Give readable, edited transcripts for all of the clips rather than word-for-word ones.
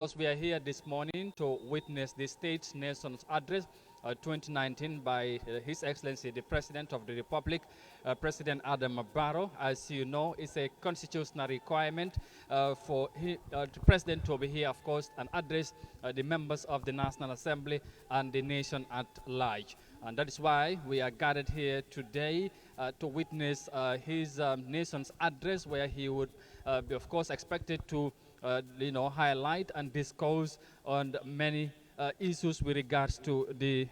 course, we are here this morning to witness the State Nation's Address 2019 by His Excellency the President of the Republic, President ADAMA Barrow. As you know, it's a constitutional requirement for the President to be here, of course, and address the members of the National Assembly and the nation at large. And that is why we are gathered here today to witness his nation's address, where he would be, of course, expected to highlight and discuss on many issues with regards to the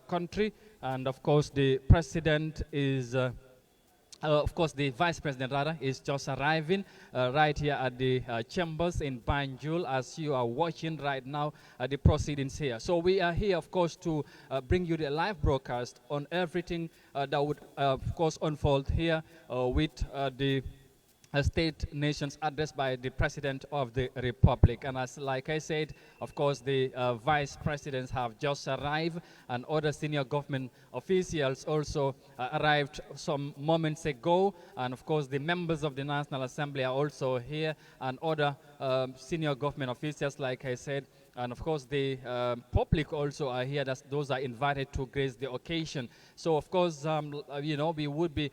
country. And of course, the president is of course, the vice president rather is just arriving right here at the chambers in Banjul, as you are watching right now the proceedings here. So we are here, of course, to bring you the live broadcast on everything that would, of course, unfold here with the a state nation's address by the President of the Republic. And as like I said, of course, the vice presidents have just arrived, and other senior government officials also arrived some moments ago. And of course, the members of the National Assembly are also here, and other senior government officials, like I said. And of course, the public also are here. Those are invited to grace the occasion. So of course, we would be,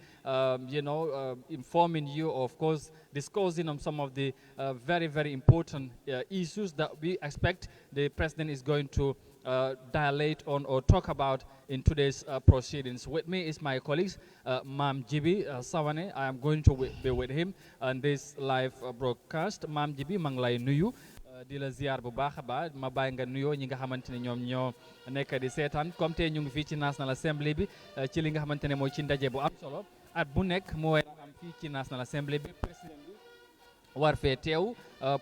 informing you, of course, discussing on some of the very, very important issues that we expect the president is going to dilate on or talk about in today's proceedings. With me is my colleagues, Mam Jibi Sawane. I am going to be with him on this live broadcast. Mam Jibi, Manglay Nuyu. Di la ziar bu baax a baax ma bàyyi nga nuyoo ñi nga xamante ne ñoom ñoo nekk di seetaan comme tey ñu ngi fii ci National Assembly bi ci li nga xamante ne mooy ci ndaje bu am solo at bu nekk mooy am fii ci National Assembly bi président bi war fee teew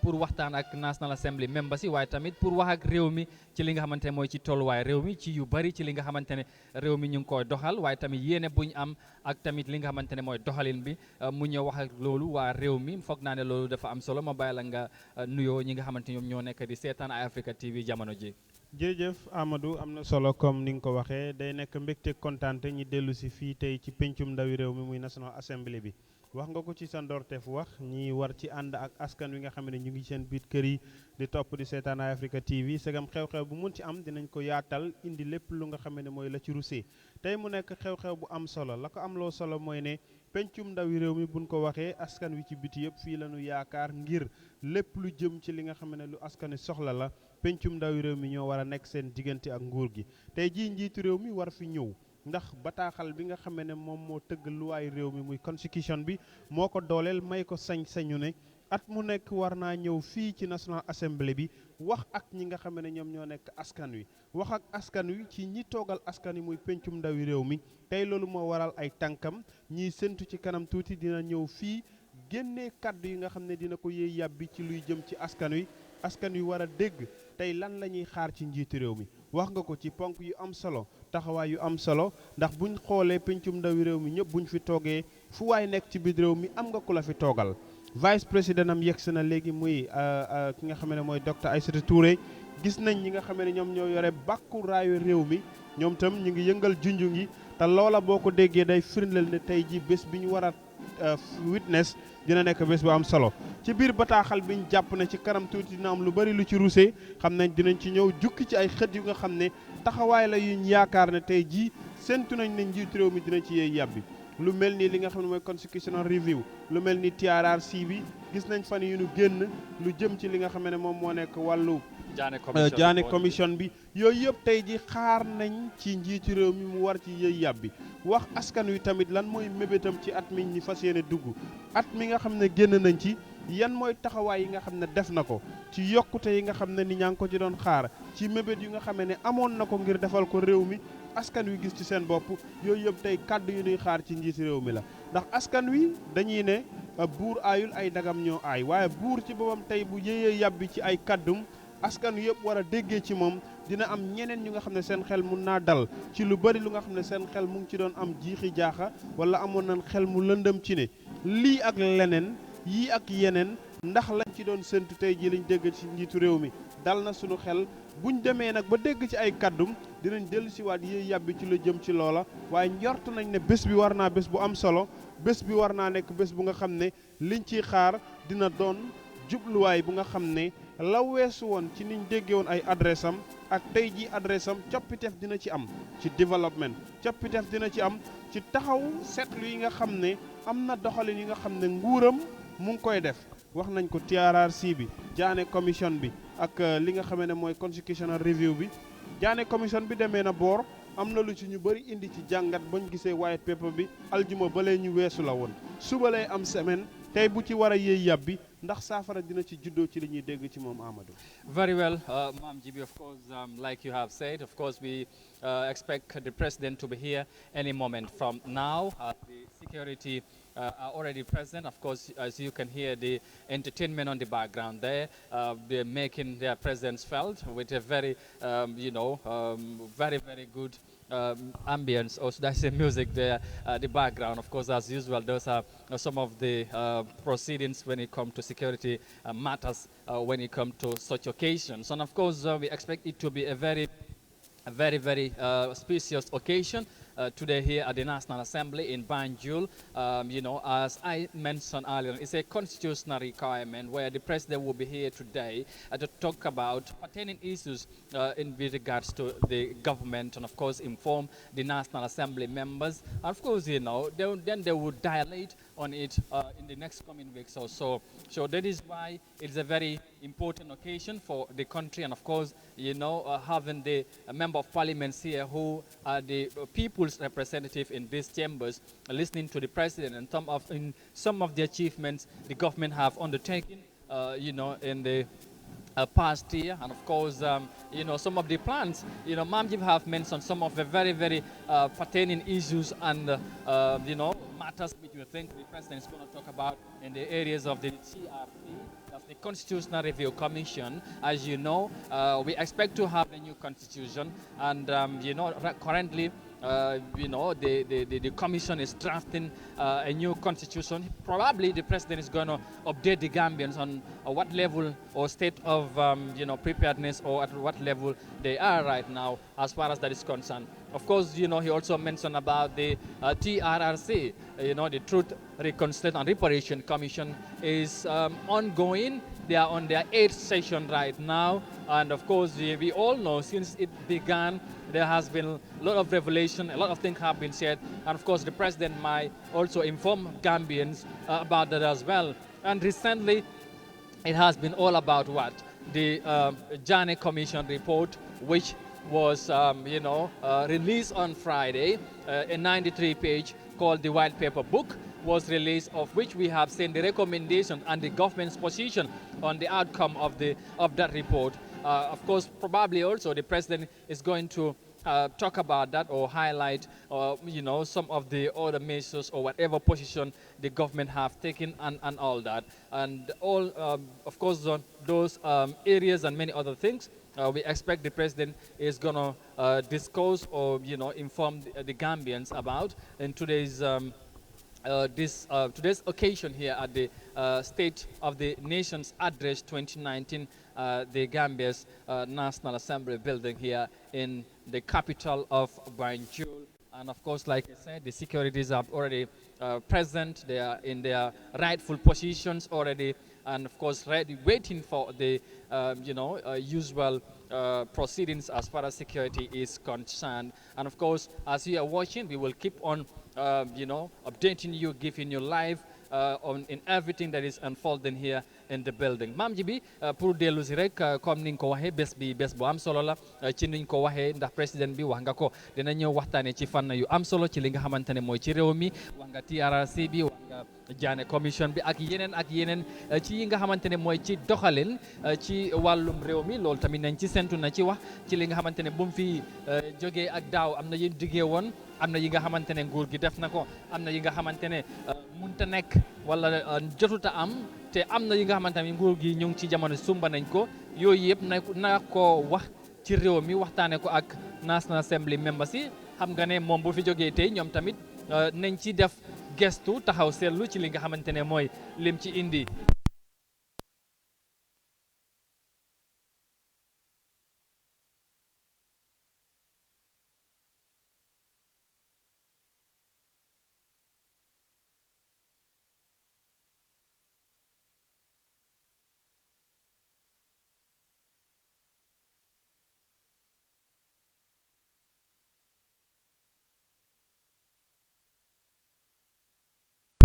pour waxtaan ak National Assembly members yi waaye tamit pour wax ak réew mi ci li nga xamante ne mooy ci tolluwaay réew mi ci yu bari ci li nga xamante ne réew mi ñu ngi koy doxal waaye tamit yéene buñ am ak tamit li nga xamante ne mooy doxalin bi mu ñëw wax ak loolu waa réew mi foog naa ne loolu dafa am solo ma bàyyi la nga nuyoo ñi nga xamante ñoom ñoo nekk di seetaan ay Africa TV jamono ji. jërëjëf Amadou am na solo comme ni nga ko waxee day nekk mbégte kontaante ñi dellu si fii tey ci pencum ndawi réew mi muy National Assembly bi. wax nga ko ci sa ndorteef wax ñi war ci ànd ak askan wi nga xam ne ñu ngi seen biit kër yi di topp di seetaan ay Africa TV segam xew-xew bu mun ci am dinañ ko yaatal indi lépp lu nga xam ne mooy la ci rusee tey mu nekk xew-xew bu am solo la ko am loo solo mooy ne pencum ndawi réew mi buñ ko waxee askan wi ci biti yëpp fii la ñu yaakaar ngir lépp lu jëm ci li nga xam ne lu askan wi soxla la pencum ndawi réew mi ñoo war a nekk seen diggante ak nguur gi tey jii njiitu réew mi war fi ñëw ndax bataaxal bi nga xam ne moom moo tëgg luwaay réew mi muy constitution bi moo ko dooleel may ko sañ-sañu ne at mu nekk war naa ñëw fii ci National Assembly bi wax ak ñi nga xam ne ñoom ñoo nekk askan wi wax ak askan wi ci ñi toogal askan wi muy pencum ndawi réew mi tey loolu moo waral ay tànkam ñiy séntu ci kanam tuuti dina ñëw fii génnee kàddu yi nga xam ne dina ko yéey yàbbi ci luy jëm ci askan wi war a dégg tey lan la ñuy xaar ci njiitu réew mi wax nga ko ci ponk yu am solo taxawaay yu am solo ndax buñ xoolee pencum ndawi réew mi ñëpp buñ fi toogee fu waay nekk ci biir réew mi am nga ku la fi toogal vice président am yegsi na léegi muy ki nga xam ne mooy docteur Aïssata Touré gis nañ ñi nga xam ne ñoom ñoo yore bàkku raayu réew mi ñoom tam ñu ngi yëngal junju ngi te loola boo ko déggee day firndeel ne tey ji bés bi ñu war a witness dina nekk bés bu am solo ci biir bataaxal bi ñu jàpp ne ci kanam tuuti dina am lu bari lu ci rusee xam nañ dinañ ci ñëw jukki ci ay xët yu nga xam ne taxawaay la yuñ yaakaar ne tey jii séntu nañ ne njiitu réew mi dina ci yee yàbbi lu mel ni li nga xam ne mooy constitutional review lu mel ni TRRC bi gis nañ fan yu ñu génn lu jëm ci li nga xam ne moom moo nekk wàllu jaane commission bi yooyu yëpp tey ji xaar nañ ci njiitu réew mi mu war ci yëy yàbbi wax askan wi tamit lan mooy mébétam ci at mi ñi fas yéene dugg at mi nga xam ne génn nañ ci yan mooy taxawaay yi nga xam ne def na ko ci yokkute yi nga xam ne ni ñaa ngi ko ci doon xaar ci mébét yu nga xam ne amoon na ko ngir defal ko réew mi askan wi gis ci seen bopp yooyu yëpp tey kàddu yu ñuy xaar ci njiitu réew mi la ndax askan wi dañuy ne buur aayul ay dagam ñoo aay waaye buur ci boppam tey bu yéyee yàbbi ci ay kàddum askan wi yëpp war a déggee ci moom dina am ñeneen ñu nga xam ne seen xel mun naa dal ci lu bari lu nga xam ne seen xel mu ngi ci doon am jiixi jaaxa wala amoon nañ xel mu lëndëm ci ne lii ak leneen yii ak yeneen ndax lañ ci doon séntu tey ji lañ dégg ci njiitu réew mi dal na sunu xel buñ demee nag ba dégg ci ay kaddum dinañ dellu siwaat yéey yàbbi ci lu jëm ci loola waaye njort nañ ne bés bi war naa bés bu am solo bés bi war naa nekk bés bu nga xam ne liñ ciy xaar dina doon jubluwaay bu nga xam ne la weesu woon ci niñ déggee woon ay adresse am ak tey ji adresse am coppiteef dina ci am ci développement coppiteef dina ci am ci taxaw seetlu yi nga xam ne am na doxalin yi nga xam ne nguuram mu ngi koy def wax nañ ko TRRC bi Jaane commission bi ak li nga xamee ne mooy constitutional review bi Jaane commission bi demee na boor am na lu ci ñu bëri indi ci jàngat bañ gisee white paper bi aljuma ba lay ñu weesu la woon suba lay am semaine tey bu ci war a yëy yàbbi ndax saafara dina ci juddoo ci li ñuy dégg ci moom Amadou. Very well, Ma'am GB, of course, like you have said, of course, we expect the president to be here any moment from now. The security are already present. Of course, as you can hear, the entertainment on the background there, they're making their presence felt with a very, very, very good ambience, or should I say music there, the background. Of course, as usual, those are some of the proceedings when it comes to security matters when it comes to such occasions. And of course, we expect it to be a very, very specious occasion today here at the National Assembly in Banjul. As I mentioned earlier, it's a constitutional requirement where the president will be here today to talk about pertaining issues with regards to the government and, of course, inform the National Assembly members. And of course, then they will dilate on it in the next coming weeks or so. So that is why it's a very important occasion for the country, and of course, having the member of parliament here who are the people's representative in these chambers, listening to the president and some of the achievements the government have undertaken, in the past year, and of course, some of the plans. Mamjib have mentioned some of the very, very pertaining issues and, matters which we think the president is going to talk about in the areas of the CRP, that's the Constitutional Review Commission. As you know, we expect to have a new constitution, and, currently, the commission is drafting a new constitution. Probably the president is going to update the Gambians on what level or state of preparedness, or at what level they are right now as far as that is concerned. Of course, he also mentioned about the TRRC, the Truth, Reconciliation and Reparation Commission is ongoing. They are on their 8th session right now. And of course, we all know since it began, there has been a lot of revelation, a lot of things have been said. And of course, the president might also inform Gambians about that as well. And recently, it has been all about what? The Jane Commission report, which was, released on Friday, a 93-page called the White Paper Book was released, of which we have seen the recommendation and the government's position on the outcome of that report. Of course, probably also the president is going to talk about that or highlight, some of the other measures or whatever position the government have taken and all that. And all, of course, those areas and many other things, we expect the president is going to discuss or, inform the Gambians about in today's today's occasion here at the State of the Nation's Address 2019, the Gambia's National Assembly building here in the capital of Banjul. And of course, like I said, the securities are already present. They are in their rightful positions already, and of course, ready, waiting for the usual proceedings as far as security is concerned. And of course, as you are watching, we will keep on updating you, giving you live in everything that is unfolding here in the building. Maam ji bi pour dellu si rek comme ni nga ko waxee bés bi bés bu am solo la ci niñ ko waxee ndax président bi wax nga ko dina ñëw waxtaanee ci fànn yu am solo ci li nga xamante ne mooy ci réew mi wax nga TRRC bi wax nga Jane commission bi ak yeneen ci yi nga xamante ne mooy ci doxalin ci wàllum réew mi loolu tamit nañ ci sentu na ci wax ci li nga xamante ne bu mu fi jógee ak daaw am na yéen diggee woon am na yi nga xamante ne nguur gi def na ko am na yi nga xamante ne munta nekk wala jotuta am te am na yi nga xamante ne nguur gi ñu ngi ci jamono sumba nañ ko yooyu yëpp na ko wax ci réew mi waxtaane ko ak National Assembly members yi xam nga ne moom bu fi jógee tey ñoom tamit nañ ci def gestu taxaw seetlu ci li nga xamante ne mooy lim ci indi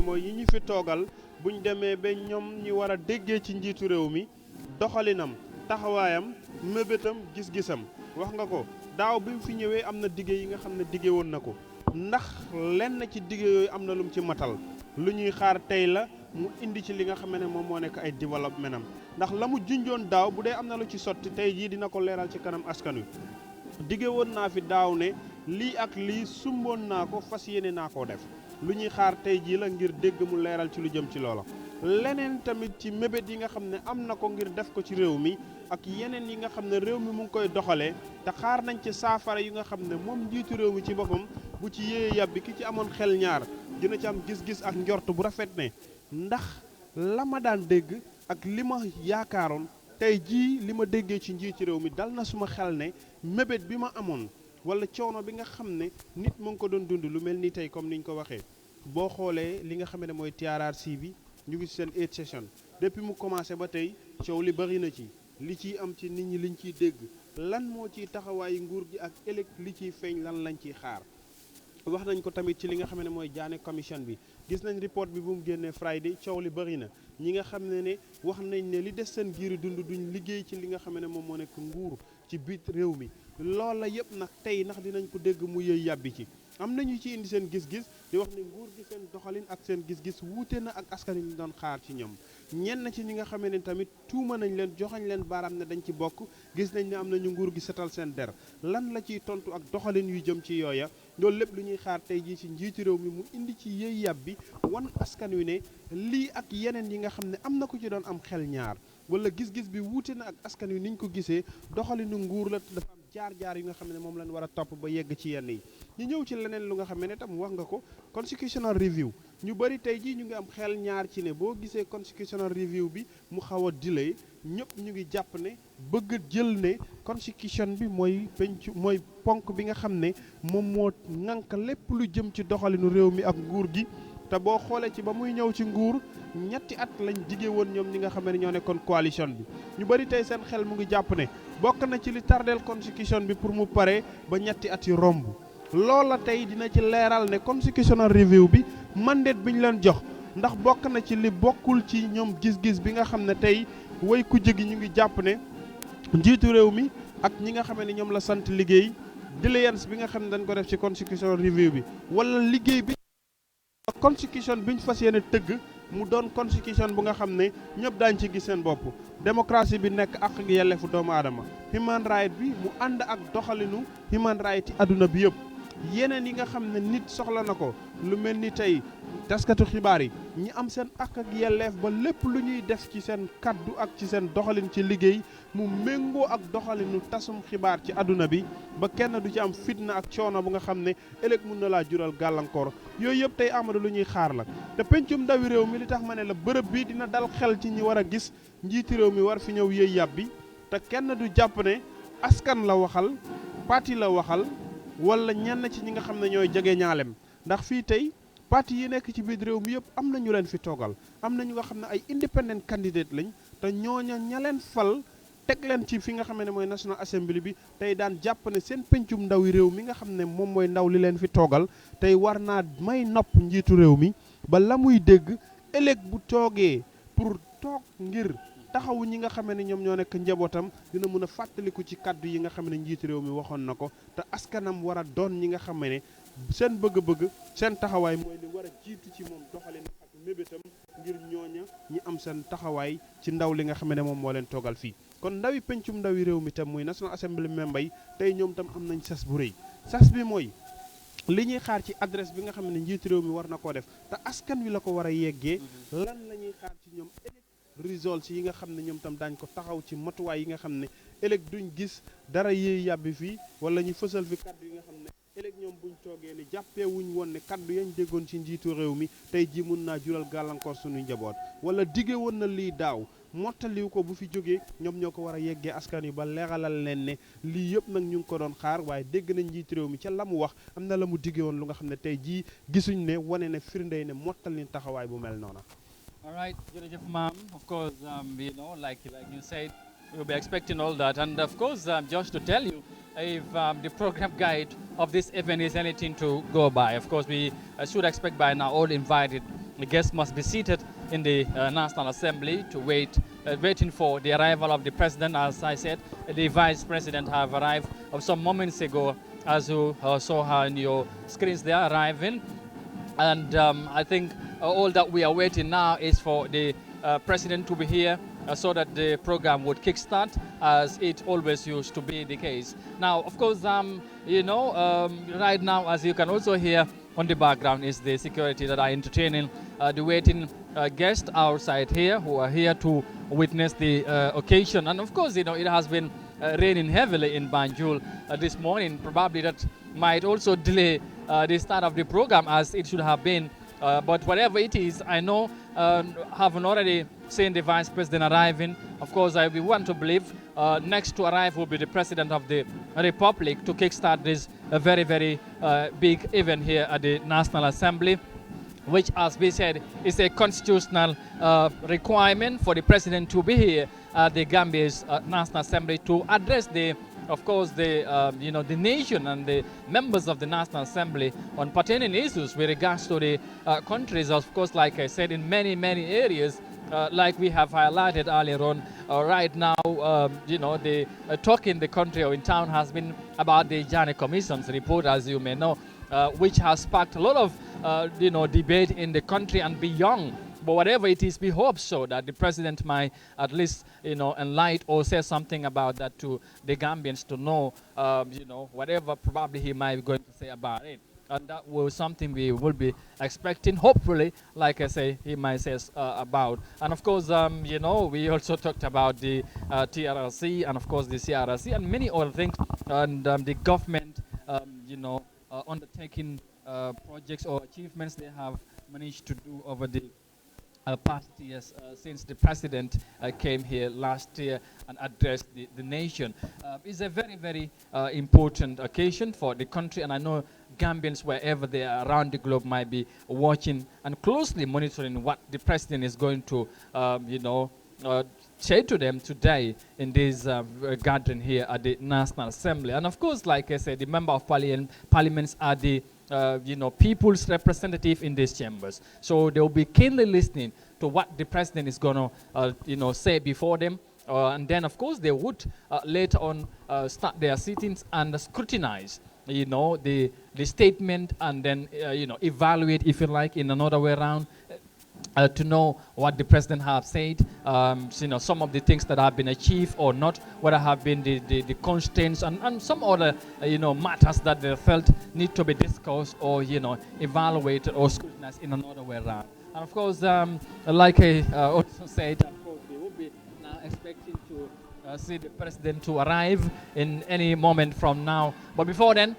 mooy yi ñu fi toogal buñ demee ba ñoom ñi war a déggee ci njiitu réew mi doxalinam taxawaayam mébétam gis-gisam wax nga ko daaw bi mu fi ñëwee am na dige yi nga xam ne dige woon na ko ndax lenn ci dige yooyu am na lu mu ci matal lu ñuy xaar tey la mu indi ci li nga xam ne moom moo nekk ay développement am ndax la mu junjoon daaw bu dee am na lu ci sotti tey jii dina ko leeral ci kanam askan wi dige woon naa fi daaw ne lii ak lii sumboon naa ko fas yéene naa koo def lu ñuy xaar tey jii la ngir dégg mu leeral ci lu jëm ci loola leneen tamit ci mébét yi nga xam ne am na ko ngir def ko ci réew mi ak yeneen yi nga xam ne réew mi mu ngi koy doxalee te xaar nañ ci saafara yi nga xam ne moom njiitu réew mi ci boppam bu ci yéeye yàbbi ki ci amoon xel ñaar dina ci am gis-gis ak njort bu rafet ne ndax la ma daan dégg ak li ma yaakaaroon tey jii li ma déggee ci njiitu réew mi dal na suma xel ne mébét bi ma amoon wala coono bi nga xam ne nit mu ngi ko doon dund lu mel ni tey comme niñ ko waxee boo xoolee li nga xam ne mooy TRRC bi ñu ngi seen 8 session depuis mu commencé ba tey coow li bari na ci li ciy am ci nit ñi liñ ciy dégg lan moo ciy taxawaayu nguur gi ak ëllëg li ciy feeñ lan lañ ciy xaar wax nañ ko tamit ci li nga xam ne mooy Diané commission bi gis nañ report bi bu mu génnee Friday coow li bari na ñi nga xam ne wax nañ ne li des seen giiru dund duñ liggéey ci li nga xam ne moom moo nekk nguur ci biit réew mi loola yëpp nag tey ndax dinañ ko dégg mu yëy yàbbi ci am nañu ci indi seen gis-gis di wax ne nguur gi seen doxalin ak seen gis-gis wuute na ak askan wi ñu doon xaar ci ñoom ñenn ci ñi nga xamee ne tamit tuuma nañ leen joxañ leen baaraam ne dañ ci bokk gis nañ ne am nañu nguur gi setal seen der lan la ciy tontu ak doxalin yu jëm ci yooya loolu lépp lu ñuy xaar tey jii ci njiitu réew mi mu indi ci yëy yàbbi wan askan wi ne lii ak yeneen yi nga xam ne am na ko ci doon am xel ñaar wala gis-gis bi wuute na ak askan wi niñ ko gisee doxalinu nguur la dafa am jaar-jaar yi nga xam ne moom lañ war a topp ba yegg ci yenn yi ñu ñëw ci leneen lu nga xam ne tam wax nga ko constitutional review ñu bëri tey jii ñu ngi am xel ñaar ci ne boo gisee constitutional review bi mu xaw a delay ñëpp ñu ngi jàpp ne bëgg jël ne constitution bi mooy ponk bi nga xam ne moom moo ŋànk lépp lu jëm ci doxalinu réew mi ak nguur gi te boo xoolee ci ba muy ñëw ci nguur ñetti at lañ dige woon ñoom ñi nga xam ne ñoo nekkoon coalition bi ñu bëri tey seen xel mu ngi jàpp ne bokk na ci li tardeel constitution bi pour mu pare ba ñetti at yi romb loola tey dina ci leeral ne constitutional review bi mandate bi ñu leen jox ndax bokk na ci li bokkul ci ñoom gis-gis bi nga xam ne tey way ku jëgi ñu ngi jàpp ne njiitu réew mi ak ñi nga xam ne ñoom la sant liggéey diligence bi nga xam ne dañ ko def ci constitutional review bi wala liggéey bi constitution bi ñu fas yéene tëgg mu doon constitution bu nga xam ne ñëpp daañu ci gis seen bopp démocratie bi nekk ak yelleefu doomu aadama human right bi mu ànd ak doxalinu human right yi àdduna bi yëpp yeneen yi nga xam ne nit soxla na ko lu mel ni tey taskatu xibaar yi ñi am seen ak yelleef ba lépp lu ñuy def ci seen kaddu ak ci seen doxalin ci liggéey mu méngoo ak doxalinu tasum xibaar ci àdduna bi ba kenn du ci am fitna ak coono bu nga xam ne ëllëg mun na laa jural gàllankoor yooyu yëpp tey Amadou lu ñuy xaar la te pencum ndawi réew mi li tax ma ne la bërëb bi dina dal xel ci ñi war a gis njiiti réew mi war fi ñëw yëy yàbbi te kenn du jàpp ne askan la waxal parti la waxal wala ñenn ci ñi nga xam ne ñooy jege ñaalem ndax fii tey parti yi nekk ci biir réew mi yëpp am na ñu leen fi toogal am na ñu nga xam ne ay independent candidate lañ te ñooña ña leen fal teg leen ci fi nga xam ne mooy National Assembly bi tey daan jàpp ne seen pencum ndawi réew mi nga xam ne moom mooy ndaw li leen fi toogal tey war naa may nopp njiitu réew mi ba la muy dégg ëllëg bu toogee pour toog ngir taxawu ñi nga xam ne ñoom ñoo nekk njabootam dina mën a fàttaliku ci kaddu yi nga xam ne njiitu réew mi waxoon na ko te askanam war a doon ñi nga xam ne seen bëgg-bëgg seen taxawaay mooy li war a jiitu ci moom doxalin ak mébétam ngir ñooña ñi am seen taxawaay ci ndaw li nga xam ne moom moo leen toogal fii kon ndawi pencum ndawi réew mi tam muy National Assembly member yi tey ñoom tam am nañ sas bu rëy sas bi mooy li ñuy xaar ci adresse bi nga xam ne njiitu réew mi war na koo def te askan wi la ko war a yeggee lan la ñuy xaar ci ñoom results yi nga xam ne ñoom tam daañ ko taxaw ci matuwaay yi nga xam ne ëllëg duñ gis dara yéey yàbbi fii wala ñu fësal fi kaddu yi nga xam ne ëllëg ñoom buñ toogee ne jàppee wuñ woon ne kaddu yañ déggoon ci njiitu réew mi tey ji mun naa jural gàllankoor suñu njaboot wala dige woon na lii daaw mottaliw ko bu fi jógee ñoom ñoo ko war a yeggee askan yi ba leeralal leen ne lii yëpp nag ñu ngi ko doon xaar waaye dégg nañ njiitu réew mi ca la mu wax am na la mu dige woon lu nga xam ne tey jii gisuñ ne wane ne firndey ne mottal ni taxawaay bu mel noona. All right, Jërëjëf ma'am. Of course, like you said, we'll be expecting all that. And of course, just to tell you, if the program guide of this event is anything to go by, of course, we should expect by now all invited the guests must be seated in the National Assembly to waiting for the arrival of the president. As I said, the vice president have arrived some moments ago, as you saw her in your screens. They are arriving, and I think all that we are waiting now is for the president to be here so that the program would kickstart, as it always used to be the case. Now, of course, right now, as you can also hear on the background, is the security that are entertaining the waiting guests outside here, who are here to witness the occasion. And of course, it has been raining heavily in Banjul this morning. Probably that might also delay the start of the program, as it should have been. But whatever it is, I know, having already seen the vice president arriving, of course, I want to believe next to arrive will be the president of the republic to kickstart this very, very big event here at the National Assembly, which, as we said, is a constitutional requirement for the president to be here at the Gambia's National Assembly to address of course, the nation and the members of the National Assembly on pertaining issues with regards to the countries. Of course, like I said, in many, many areas, like we have highlighted earlier on, right now, the talk in the country or in town has been about the Janneh Commission's report, as you may know, which has sparked a lot of, debate in the country and beyond. But whatever it is, we hope so that the president might at least, enlighten or say something about that to the Gambians to know, whatever probably he might be going to say about it. And that was something we will be expecting, hopefully, like I say, he might say about. And of course, we also talked about the TRRC and of course the CRRC and many other things, and the government, undertaking projects or achievements they have managed to do over the past years since the president came here last year and addressed the nation. It's a very, very important occasion for the country, and I know Gambians, wherever they are around the globe, might be watching and closely monitoring what the president is going to, say to them today in this gathering here at the National Assembly. And of course, like I said, the member of parliaments are the people's representative in these chambers. So they will be keenly listening to what the president is going to, say before them. And then, of course, they would later on start their sittings and scrutinize, the statement, and then, evaluate, if you like, in another way around. To know what the president have said, some of the things that have been achieved or not, what have been the constraints and some other, matters that they felt need to be discussed or, evaluated or scrutinized in another way around. And of course, like I also said, of course, we will be now expecting to see the president to arrive in any moment from now. But before then,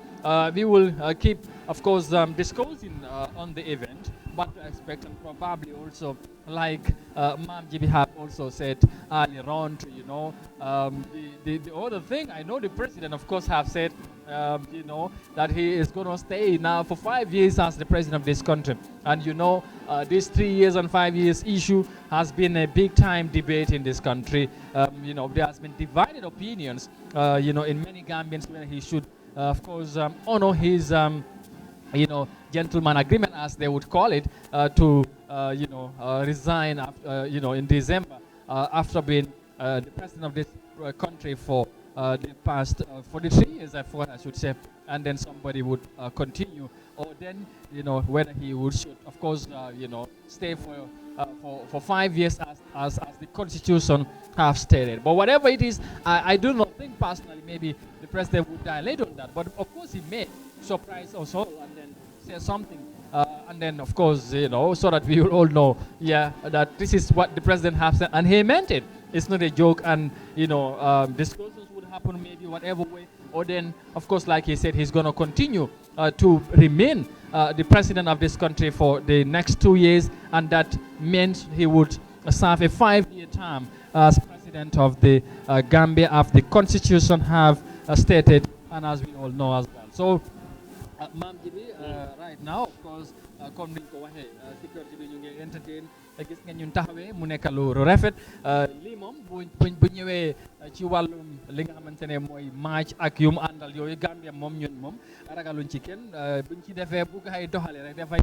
we will keep, of course, discussing on the event. What to expect, and probably also, like Ma'am Gibi have also said earlier on, the other thing, I know the president, of course, have said, that he is going to stay now for 5 years as the president of this country. And this 3 years and 5 years issue has been a big time debate in this country. There has been divided opinions, in many Gambians where he should, of course, honor his gentleman agreement, as they would call it, to resign in December after being the president of this country for the past 43 years, I should say, and then somebody would continue, or then whether he would should, of course, stay for 5 years as the Constitution have stated. But whatever it is, I do not think personally maybe the president would dilate on that, but of course he may surprise us all and then say something, and then of course, so that we will all know, that this is what the president has said, and he meant it. It's not a joke, and discussions would happen maybe whatever way, or then, of course, like he said, he's going to continue to remain the president of this country for the next 2 years, and that meant he would serve a 5-year term as president of the Gambia, as the Constitution have stated, and as we all know as well. So, Ma'am Gibi, right now, of course, comme niñ ko waxee, sécurité bi ñu ngi entertain, gis nga ñun taxawee mu nekk lu rafet. Lii moom bu ñëwee ci wàllum li nga xamante ne mooy match ak yu mu àndal yooyu, Gambia moom ñun moom ragaluñ ci kenn, buñ ci defee bu gaay doxalee rek dafay